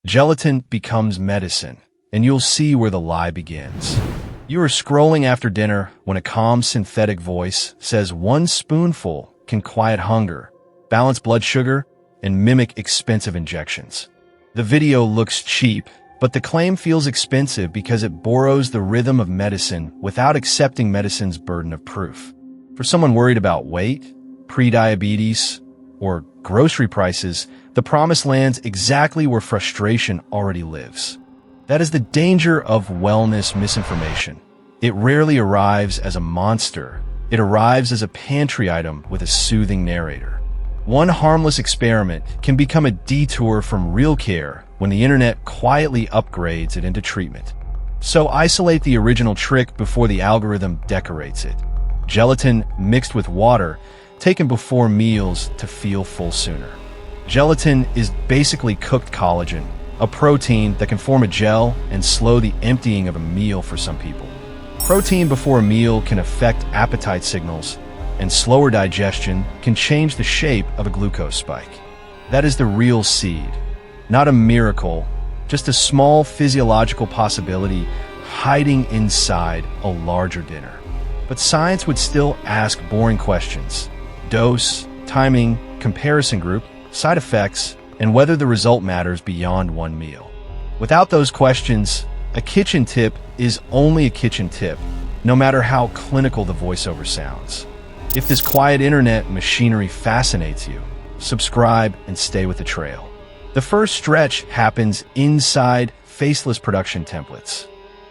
Gelatin becomes medicine, and you'll see where the lie begins. You are scrolling after dinner when a calm synthetic voice says one spoonful can quiet hunger, balance blood sugar, and mimic expensive injections. The video looks cheap, but the claim feels expensive because it borrows the rhythm of medicine without accepting medicine's burden of proof. For someone worried about weight, pre-diabetes, or grocery prices, the promise lands exactly where frustration already lives. That is the danger of wellness misinformation. It rarely arrives as a monster. It arrives as a pantry item with a soothing narrator. One harmless experiment can become a detour from real care when the internet quietly upgrades it into treatment. So isolate the original trick before the algorithm decorates it. Gelatin mixed with water, taken before meals to feel full sooner. Gelatin is basically cooked collagen, a protein that can form a gel and slow the emptying of a meal for some people. Protein before a meal can affect appetite signals, and slower digestion can change the shape of a glucose spike. That is the real seed, not a miracle, just a small physiological possibility hiding inside a larger dinner. But science would still ask boring questions: dose, timing, comparison group, side effects, and whether the result matters beyond one meal. Without those questions, a kitchen tip is only a kitchen tip, no matter how clinical the voiceover sounds. If this quiet internet machinery fascinates you, subscribe and stay with the trail. The first stretch happens inside faceless production templates.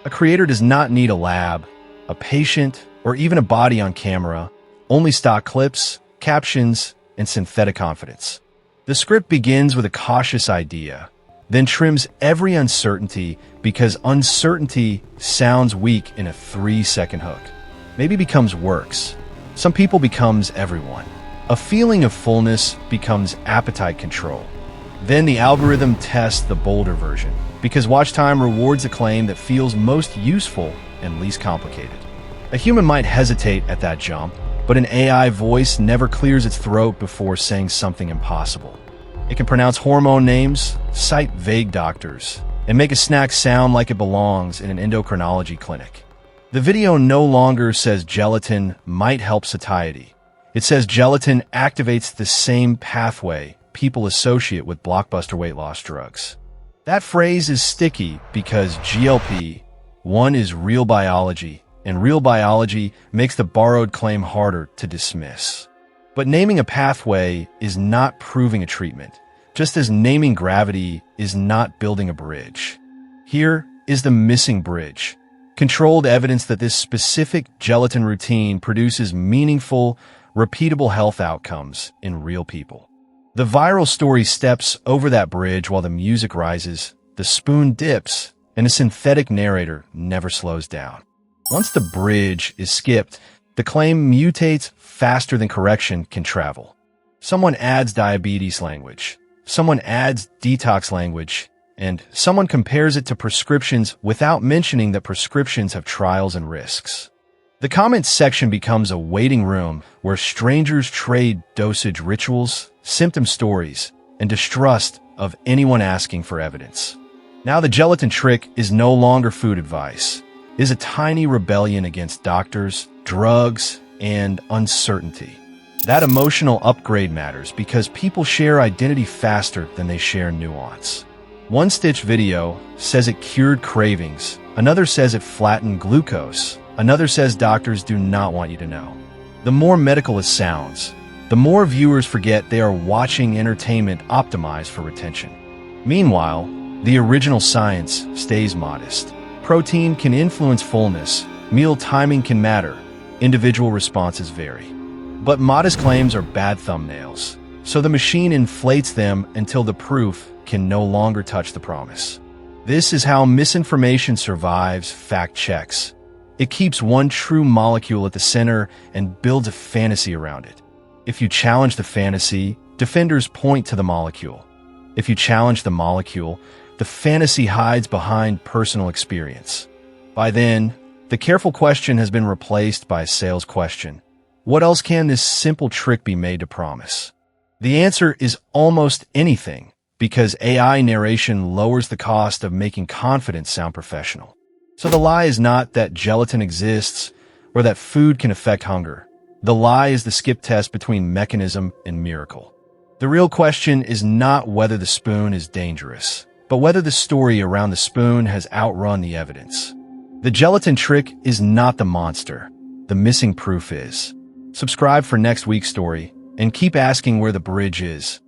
A creator does not need a lab, a patient, or even a body on camera, only stock clips, captions, and synthetic confidence. The script begins with a cautious idea, then trims every uncertainty because uncertainty sounds weak in a 3-second hook. Maybe becomes works. Some people becomes everyone. A feeling of fullness becomes appetite control. Then the algorithm tests the bolder version, because watch time rewards the claim that feels most useful and least complicated. A human might hesitate at that jump, but an AI voice never clears its throat before saying something impossible. It can pronounce hormone names, cite vague doctors, and make a snack sound like it belongs in an endocrinology clinic. The video no longer says gelatin might help satiety. It says gelatin activates the same pathway people associate with blockbuster weight loss drugs. That phrase is sticky because GLP-1 is real biology, and real biology makes the borrowed claim harder to dismiss. But naming a pathway is not proving a treatment, just as naming gravity is not building a bridge. Here is the missing bridge: controlled evidence that this specific gelatin routine produces meaningful, repeatable health outcomes in real people. The viral story steps over that bridge while the music rises, the spoon dips, and a synthetic narrator never slows down. Once the bridge is skipped, the claim mutates faster than correction can travel. Someone adds diabetes language, someone adds detox language, and someone compares it to prescriptions without mentioning that prescriptions have trials and risks. The comments section becomes a waiting room where strangers trade dosage rituals, symptom stories, and distrust of anyone asking for evidence. Now the gelatin trick is no longer food advice. It is a tiny rebellion against doctors, drugs, and uncertainty. That emotional upgrade matters because people share identity faster than they share nuance. One Stitch video says it cured cravings, another says it flattened glucose, another says doctors do not want you to know. The more medical it sounds, the more viewers forget they are watching entertainment optimized for retention. Meanwhile, the original science stays modest. Protein can influence fullness, meal timing can matter, individual responses vary. But modest claims are bad thumbnails, so the machine inflates them until the proof can no longer touch the promise. This is how misinformation survives fact checks. It keeps one true molecule at the center and builds a fantasy around it. If you challenge the fantasy, defenders point to the molecule. If you challenge the molecule, the fantasy hides behind personal experience. By then, the careful question has been replaced by a sales question. What else can this simple trick be made to promise? The answer is almost anything, because AI narration lowers the cost of making confidence sound professional. So the lie is not that gelatin exists or that food can affect hunger. The lie is the skip test between mechanism and miracle. The real question is not whether the spoon is dangerous, but whether the story around the spoon has outrun the evidence. The gelatin trick is not the monster. The missing proof is. Subscribe for next week's story, and keep asking where the bridge is.